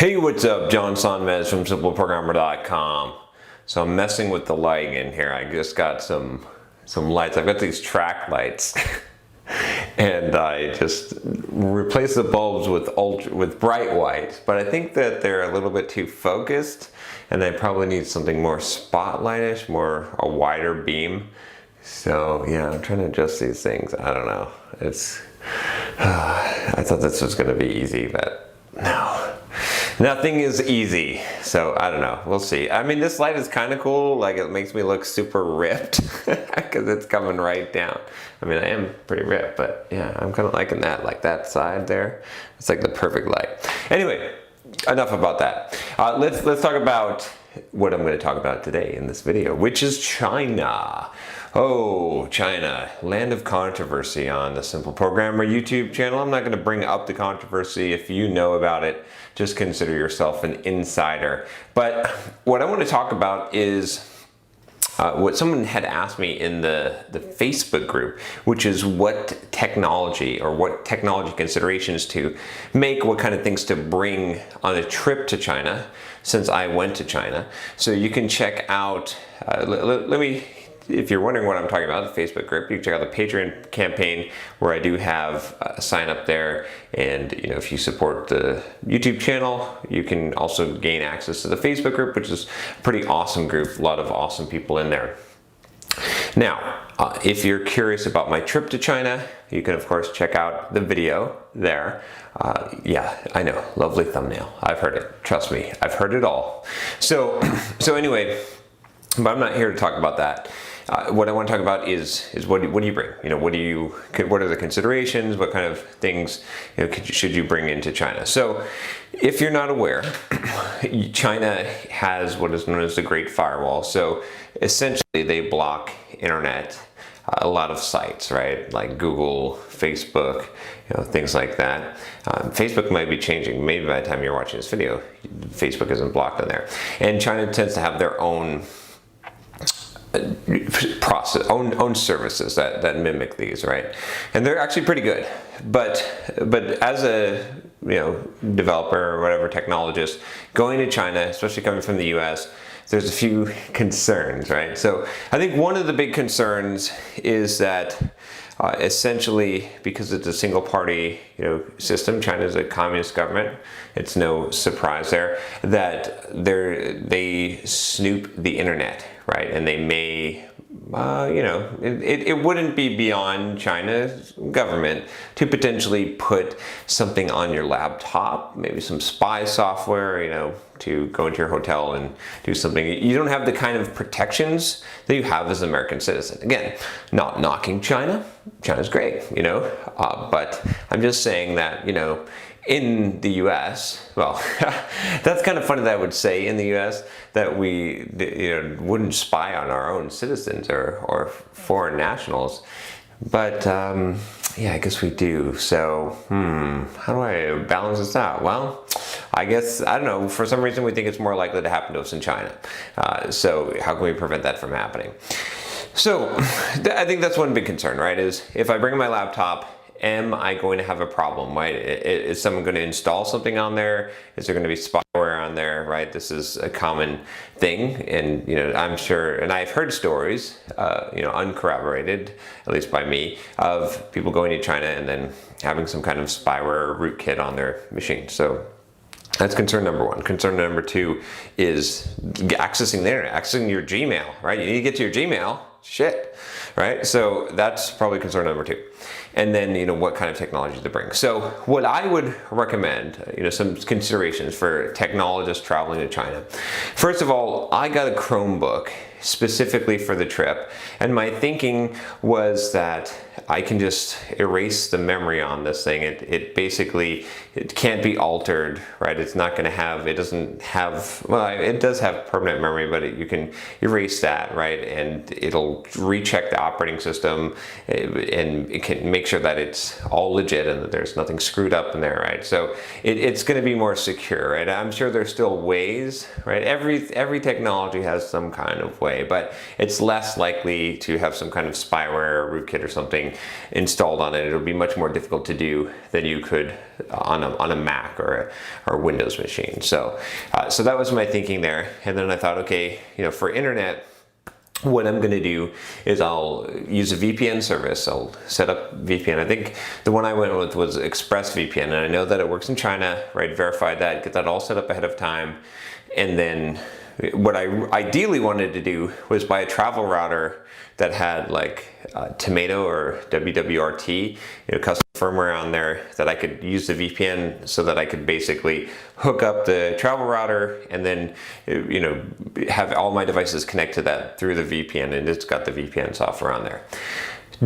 Hey, what's up? John Sonmez from SimpleProgrammer.com. So I'm messing with the lighting in here. I just got some lights. I've got these track lights, and I just replaced the bulbs with bright white. But I think that they're a little bit too focused, and I probably need something more spotlightish, a wider beam. So yeah, I'm trying to adjust these things. I don't know. I thought this was going to be easy, but no. Nothing is easy, so I don't know. We'll see. I mean, this light is kind of cool. Like, it makes me look super ripped because it's coming right down. I mean, I am pretty ripped, but yeah, I'm kind of liking that. Like that side there, it's like the perfect light. Anyway, enough about that. Let's talk about what I'm going to talk about today in this video, which is China. Oh, China, land of controversy on the Simple Programmer YouTube channel. I'm not going to bring up the controversy. If you know about it, just consider yourself an insider. But what I want to talk about is what someone had asked me in the Facebook group, which is what technology considerations to make, what kind of things to bring on a trip to China, since I went to China. So you can check out, if you're wondering what I'm talking about, the Facebook group, you can check out the Patreon campaign where I do have a sign up there. And if you support the YouTube channel, you can also gain access to the Facebook group, which is a pretty awesome group. A lot of awesome people in there. Now, if you're curious about my trip to China, you can of course check out the video there. Yeah, I know, lovely thumbnail. I've heard it. Trust me, I've heard it all. So anyway, but I'm not here to talk about that. What I want to talk about is what do you bring? What are the considerations? What kind of things should you bring into China? So, if you're not aware, China has what is known as the Great Firewall. So essentially, they block internet, a lot of sites, right? Like Google, Facebook, things like that. Facebook might be changing. Maybe by the time you're watching this video, Facebook isn't blocked on there. And China tends to have their own own services that mimic these, right? And they're actually pretty good. But as a developer or whatever, technologist, going to China, especially coming from the US, there's a few concerns, right? So I think one of the big concerns is that essentially, because it's a single party system, China is a communist government. It's no surprise there that they snoop the internet, right? And they may, it wouldn't be beyond China's government to potentially put something on your laptop, maybe some spy software, to go into your hotel and do something. You don't have the kind of protections that you have as an American citizen. Again, not knocking China. China's great, but I'm just saying that, in the US, well, that's kind of funny that I would say in the US that we wouldn't spy on our own citizens or foreign nationals. But yeah, I guess we do. So how do I balance this out? Well, I guess, I don't know, for some reason we think it's more likely to happen to us in China. So how can we prevent that from happening? So I think that's one big concern, right? Is if I bring my laptop, am I going to have a problem, right? Is someone going to install something on there? Is there going to be spyware on there, right? This is a common thing, and I'm sure, and I've heard stories, uncorroborated, at least by me, of people going to China and then having some kind of spyware rootkit on their machine. So that's concern number one. Concern number two is accessing the internet, accessing your Gmail, right? You need to get to your Gmail, shit, right? So that's probably concern number two. And then, what kind of technology to bring. So what I would recommend, some considerations for technologists traveling to China. First of all, I got a Chromebook specifically for the trip. And my thinking was that I can just erase the memory on this thing. It basically, it can't be altered, right? It's not going to have, it doesn't have, well, it does have permanent memory, but you can erase that, right? And it'll recheck the operating system and it can make sure that it's all legit and that there's nothing screwed up in there, right? So it's going to be more secure, right? I'm sure there's still ways, right? Every technology has some kind of way way, but it's less likely to have some kind of spyware or rootkit or something installed on it. It'll be much more difficult to do than you could on a Mac or a Windows machine. So so that was my thinking there. And then I thought, okay, for internet, what I'm going to do is I'll use a VPN service. I'll set up VPN. I think the one I went with was ExpressVPN, and I know that it works in China, right? Verified that, get that all set up ahead of time. And then what I ideally wanted to do was buy a travel router that had like Tomato or WWRT, custom firmware on there that I could use the VPN so that I could basically hook up the travel router and then, have all my devices connect to that through the VPN, and it's got the VPN software on there.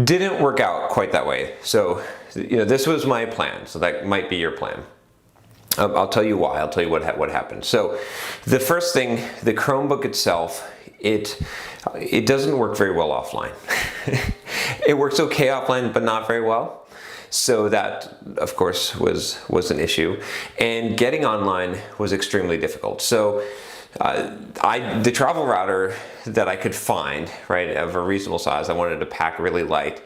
Didn't work out quite that way. So, this was my plan. So that might be your plan. I'll tell you why. I'll tell you what happened. So the first thing, the Chromebook itself, it doesn't work very well offline. It works okay offline, but not very well. So that, of course, was an issue. And getting online was extremely difficult. So the travel router that I could find, right, of a reasonable size, I wanted to pack really light,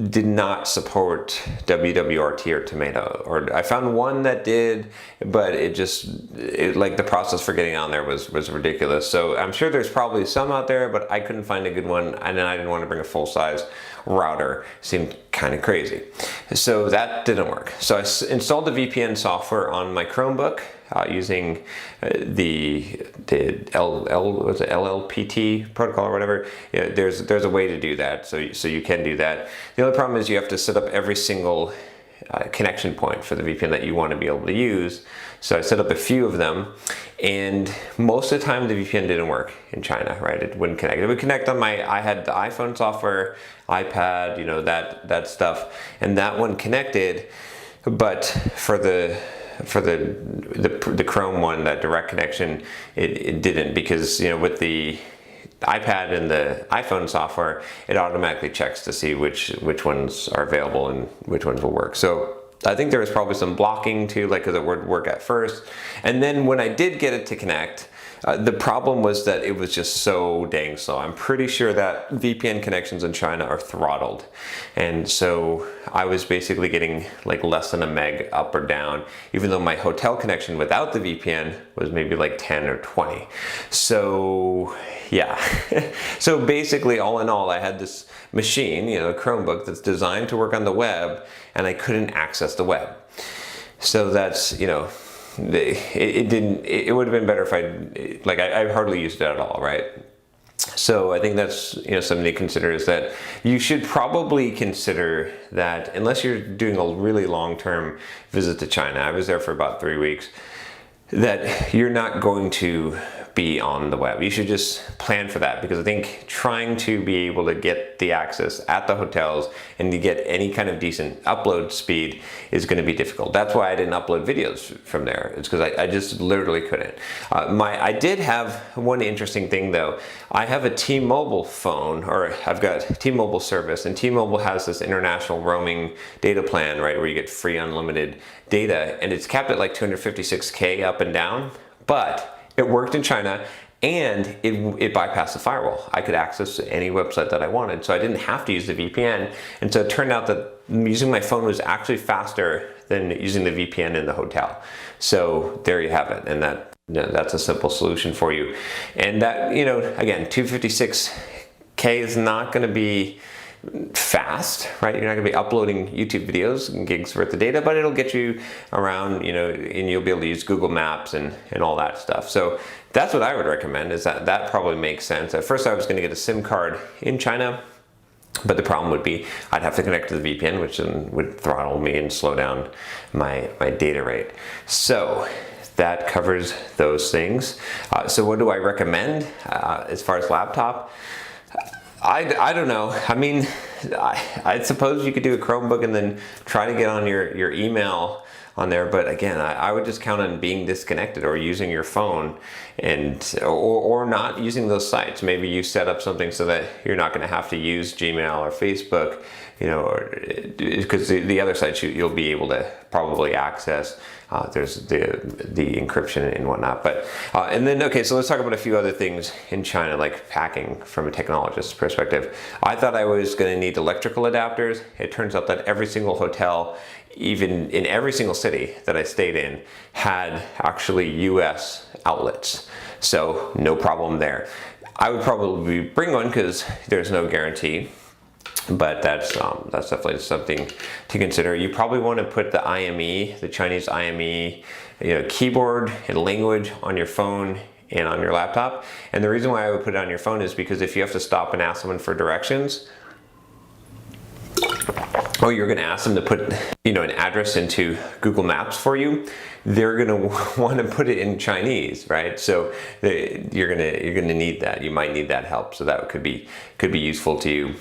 did not support WWRT or Tomato. Or I found one that did, but like the process for getting on there was ridiculous. So I'm sure there's probably some out there, but I couldn't find a good one, and then I didn't want to bring a full-size router. Seemed kind of crazy. So that didn't work. So I installed the VPN software on my Chromebook using the LLPT protocol or whatever. There's a way to do that, so you can do that. The only problem is you have to set up every single connection point for the VPN that you want to be able to use. So I set up a few of them, and most of the time the VPN didn't work in China, right? It wouldn't connect. It would connect on I had the iPhone software, iPad, that stuff, and that one connected, but for the Chrome one, that direct connection, it didn't, because with the iPad and the iPhone software, it automatically checks to see which ones are available and which ones will work. So I think there was probably some blocking too, because it would work at first. And then when I did get it to connect, the problem was that it was just so dang slow. I'm pretty sure that VPN connections in China are throttled. And so I was basically getting like less than a meg up or down, even though my hotel connection without the VPN was maybe like 10 or 20. So yeah. So basically, all in all, I had this machine, a Chromebook that's designed to work on the web, and I couldn't access the web. So that's, it would have been better if I hardly used it at all, right? So I think that's something to consider, is that you should probably consider that unless you're doing a really long-term visit to China. I was there for about 3 weeks. That you're not going to be on the web. You should just plan for that, because I think trying to be able to get the access at the hotels and to get any kind of decent upload speed is going to be difficult. That's why I didn't upload videos from there. It's because I just literally couldn't. I did have one interesting thing though. I have a T-Mobile phone, or I've got T-Mobile service, and T-Mobile has this international roaming data plan, right, where you get free unlimited data, and it's capped at like 256K up and down, but it worked in China, and it bypassed the firewall. I could access any website that I wanted, so I didn't have to use the VPN. And so it turned out that using my phone was actually faster than using the VPN in the hotel. So there you have it, and that's a simple solution for you. And that, again, 256K is not going to be fast, right? You're not going to be uploading YouTube videos and gigs worth of data, but it'll get you around, and you'll be able to use Google Maps and all that stuff. So that's what I would recommend, is that probably makes sense. At first I was going to get a SIM card in China, but the problem would be I'd have to connect to the VPN, which then would throttle me and slow down my data rate. So that covers those things. So what do I recommend as far as laptop? I don't know. I mean, I suppose you could do a Chromebook and then try to get on your email on there, but again, I would just count on being disconnected or using your phone, or not using those sites. Maybe you set up something so that you're not going to have to use Gmail or Facebook, because the other sites you'll be able to probably access there's the encryption and whatnot. But and then okay, so let's talk about a few other things in China, like packing from a technologist's perspective. I thought I was going to need electrical adapters. It turns out that every single hotel, even in every single city that I stayed in, had actually US outlets. So no problem there. I would probably bring one because there's no guarantee, but that's definitely something to consider. You probably want to put the IME, the Chinese IME, keyboard and language on your phone and on your laptop. And the reason why I would put it on your phone is because if you have to stop and ask someone for directions, or you're going to ask them to put an address into Google Maps for you, they're going to want to put it in Chinese, right? So you're going to need that. You might need that help. So that could be useful to you.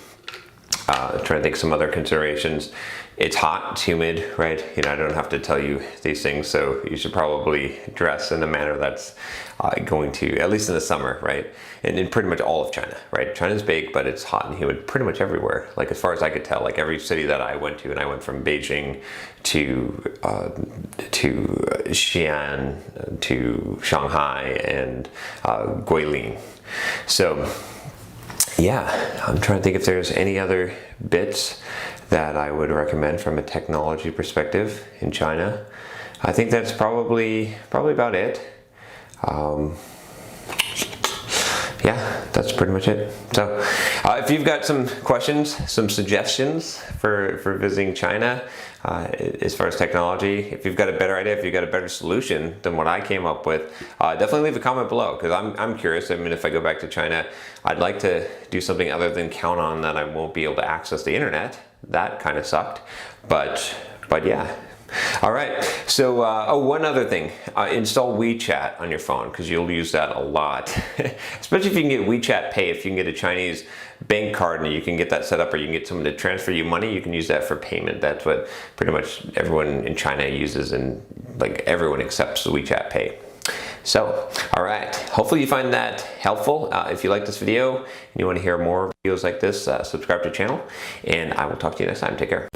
Trying to think some other considerations. It's hot, it's humid, right? I don't have to tell you these things, so you should probably dress in a manner that's going to, at least in the summer, right? And in pretty much all of China, right? China's big, but it's hot and humid pretty much everywhere. Like as far as I could tell, like every city that I went to, and I went from Beijing to Xi'an to Shanghai and Guilin. So yeah, I'm trying to think if there's any other bits that I would recommend from a technology perspective in China. I think that's probably about it. Yeah, that's pretty much it. So if you've got some questions, some suggestions for visiting China, as far as technology, if you've got a better idea, if you've got a better solution than what I came up with, definitely leave a comment below, because I'm curious. I mean, if I go back to China, I'd like to do something other than count on that I won't be able to access the internet. That kind of sucked, but yeah. All right, so one other thing, install WeChat on your phone, because you'll use that a lot, especially if you can get WeChat Pay. If you can get a Chinese bank card and you can get that set up, or you can get someone to transfer you money, you can use that for payment. That's what pretty much everyone in China uses, and like everyone accepts WeChat Pay. So, all right, hopefully you find that helpful. If you like this video and you want to hear more videos like this, subscribe to the channel, and I will talk to you next time. Take care.